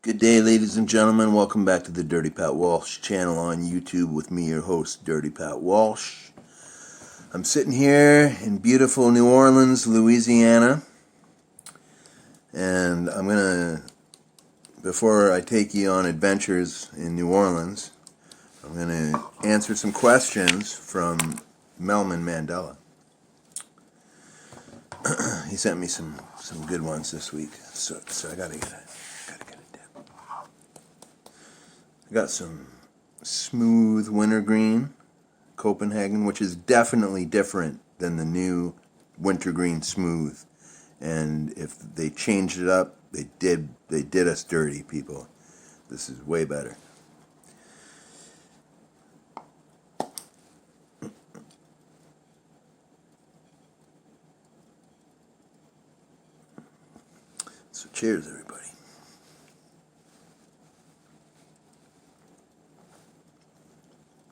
Good day, ladies and gentlemen. Welcome back to the Dirty Pat Walsh channel on YouTube with me, your host, Dirty Pat Walsh. I'm sitting here in beautiful New Orleans, Louisiana, and before I take you on adventures in New Orleans, I'm gonna answer some questions from Melman Mandela. He sent me some good ones this week, so I gotta get it. I got some smooth wintergreen Copenhagen, which is definitely different than the new wintergreen smooth. And if they changed it up, they did us dirty, people. This is way better. So cheers, everybody.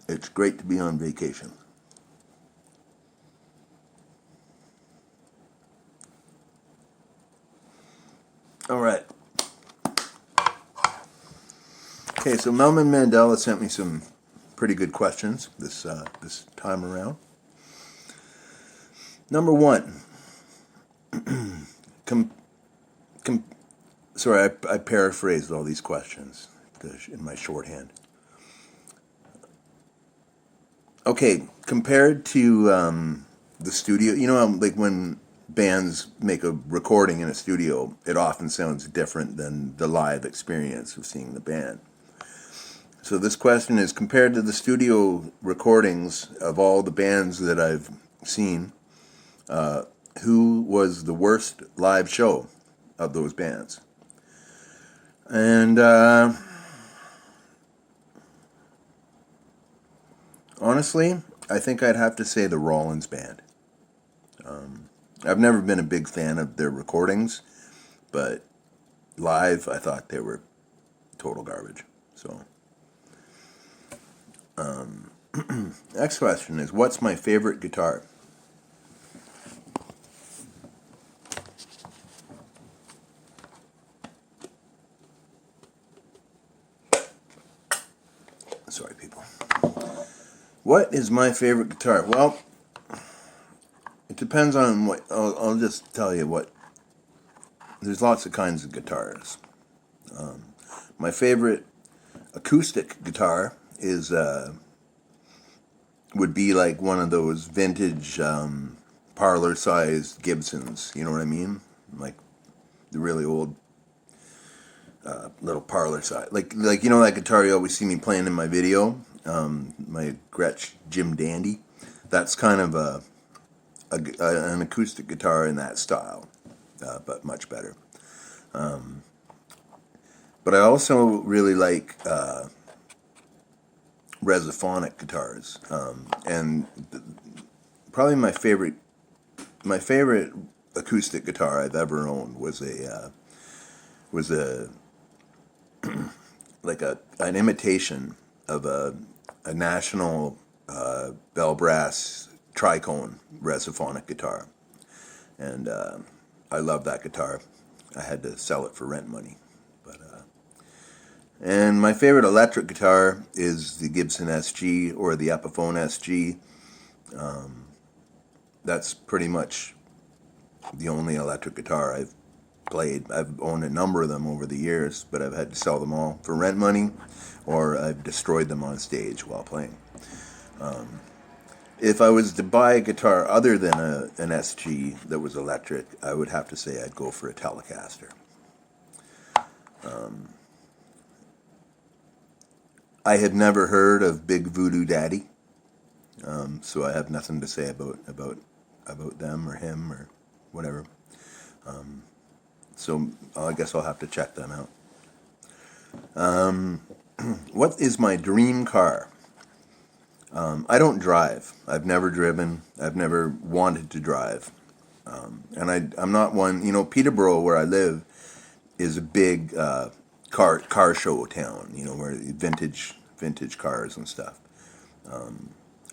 It's great to be on vacation. All right. Okay, so Melman Mandela sent me some pretty good questions this time around. Number one. Sorry, I paraphrased all these questions in my shorthand. Okay, compared to the studio, like when bands make a recording in a studio, it often sounds different than the live experience of seeing the band. So this question is, compared to the studio recordings of all the bands that I've seen, who was the worst live show of those bands? And honestly, I think I'd have to say the Rollins Band. I've never been a big fan of their recordings, but live, I thought they were total garbage. So, next question is, what's my favorite guitar? Sorry, people. What is my favorite guitar? Well, it depends on what. I'll just tell you what. There's lots of kinds of guitars. My favorite acoustic guitar is would be like one of those vintage parlor-sized Gibsons. You know what I mean? Like the really old little parlor size. Like that guitar you always see me playing in my video. My Gretsch Jim Dandy. That's kind of an acoustic guitar in that style, but much better. But I also really like Resophonic guitars, and probably my favorite acoustic guitar I've ever owned was a like an imitation of a National Bell Brass Tricone Resophonic guitar, and I love that guitar. I had to sell it for rent money, but and my favorite electric guitar is the Gibson SG or the Epiphone SG. That's pretty much the only electric guitar I've played. I've owned a number of them over the years, but I've had to sell them all for rent money, or I've destroyed them on stage while playing. If I was to buy a guitar other than an SG that was electric, I would have to say I'd go for a Telecaster. I had never heard of Big Voodoo Daddy, so I have nothing to say about them or him or whatever. So I guess I'll have to check them out. What is my dream car? I don't drive. I've never driven. I've never wanted to drive. And I'm not one. Peterborough, where I live, is a big car show town. Where vintage cars and stuff.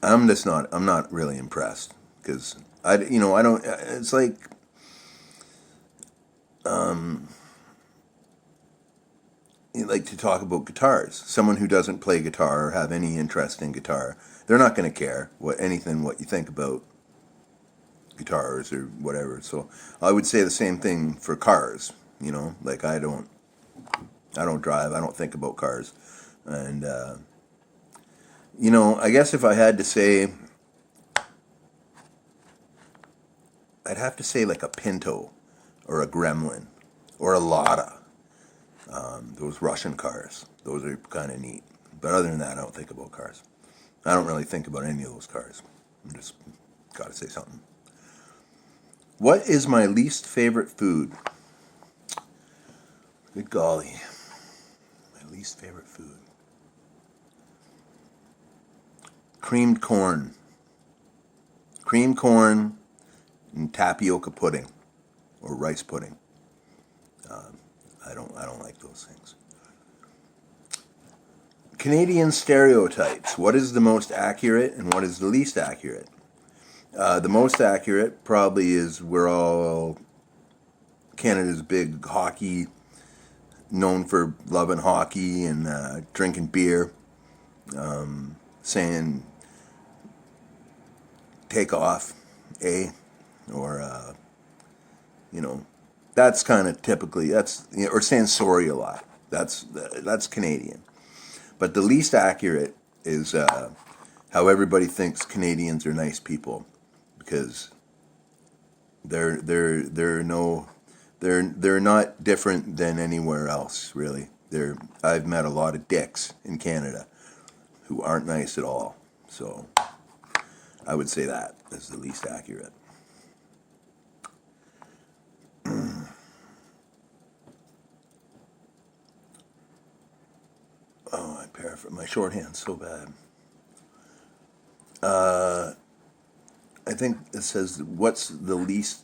I'm not really impressed because I don't. It's like like to talk about guitars. Someone who doesn't play guitar or have any interest in guitar, they're not going to care what you think about guitars or whatever. So I would say the same thing for cars. Like I don't drive. I don't think about cars, and I guess if I had to say, I'd have to say like a Pinto or a Gremlin or a Lada. Those Russian cars. Those are kind of neat. But other than that, I don't think about cars. I don't really think about any of those cars. I'm just got to say something. What is my least favorite food? Good golly. My least favorite food. Creamed corn. Creamed corn and tapioca pudding or rice pudding. I don't like those things. Canadian stereotypes. What is the most accurate and what is the least accurate? The most accurate probably is we're all Canada's big hockey, known for loving hockey and drinking beer, saying take off, eh? Or, that's kind of typically, or saying sorry a lot. That's Canadian. But the least accurate is how everybody thinks Canadians are nice people, because they're not different than anywhere else, really. I've met a lot of dicks in Canada who aren't nice at all. So I would say that is the least accurate. Oh, I paraphrase. My shorthand's so bad. I think it says, what's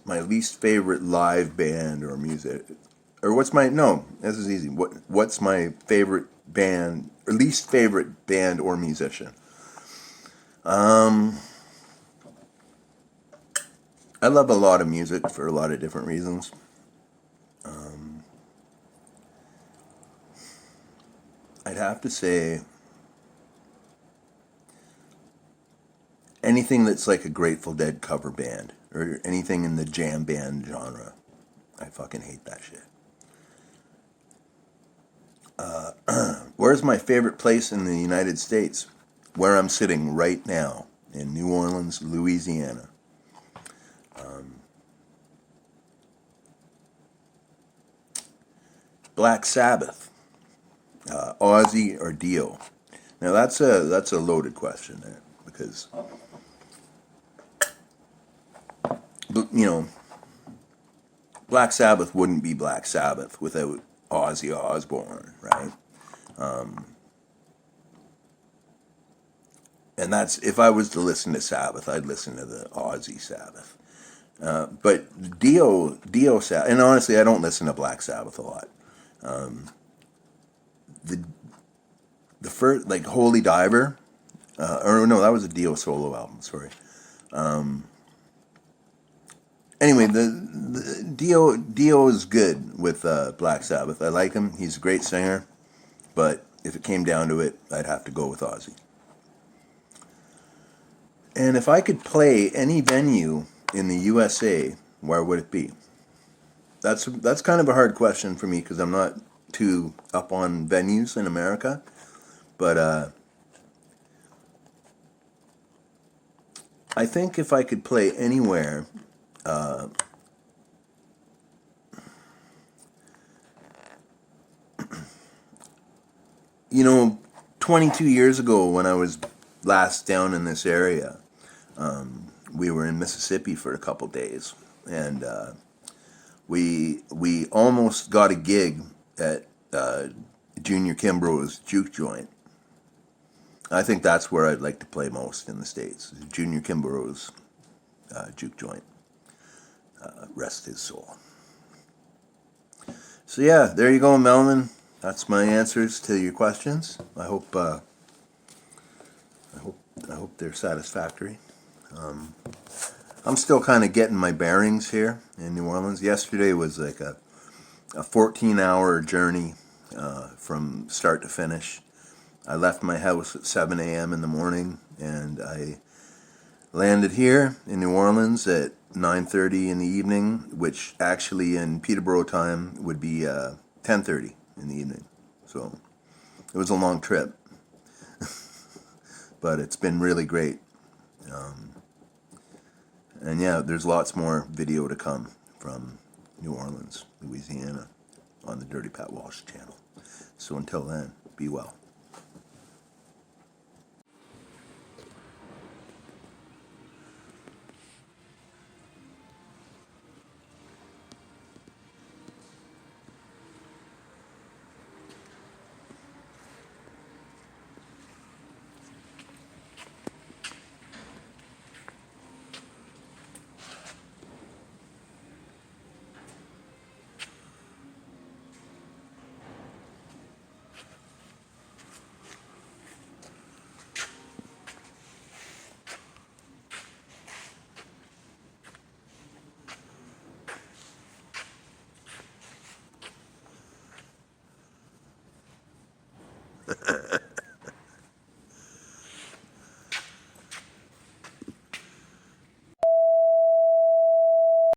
my least favorite live band or music? Or no, this is easy. What's my favorite band, or least favorite band or musician? I love a lot of music for a lot of different reasons. I'd have to say anything that's like a Grateful Dead cover band or anything in the jam band genre. I fucking hate that shit. Where's my favorite place in the United States? Where I'm sitting right now, in New Orleans, Louisiana. Black Sabbath, Ozzy or Dio? Now that's a loaded question there, because Black Sabbath wouldn't be Black Sabbath without Ozzy Osbourne, right? And that's, if I was to listen to Sabbath, I'd listen to the Ozzy Sabbath. But Dio Sabbath, and honestly, I don't listen to Black Sabbath a lot. The first, like Holy Diver, or no, that was a Dio solo album. Sorry. Anyway, the Dio is good with Black Sabbath. I like him. He's a great singer. But if it came down to it, I'd have to go with Ozzy. And if I could play any venue in the USA, where would it be? That's kind of a hard question for me, because I'm not too up on venues in America. But I think if I could play anywhere, 22 years ago when I was last down in this area, we were in Mississippi for a couple days, and we almost got a gig at Junior Kimbrough's Juke Joint. I think that's where I'd like to play most in the States. Junior Kimbrough's Juke Joint. Rest his soul. So yeah, there you go, Melvin. That's my answers to your questions. I hope they're satisfactory. I'm still kind of getting my bearings here in New Orleans. Yesterday was like a 14-hour journey from start to finish. I left my house at 7 a.m. in the morning, and I landed here in New Orleans at 9:30 in the evening, which actually in Peterborough time would be 10:30 in the evening. So it was a long trip, but it's been really great. And yeah, there's lots more video to come from New Orleans, Louisiana, on the Dirty Pat Walsh channel. So until then, be well.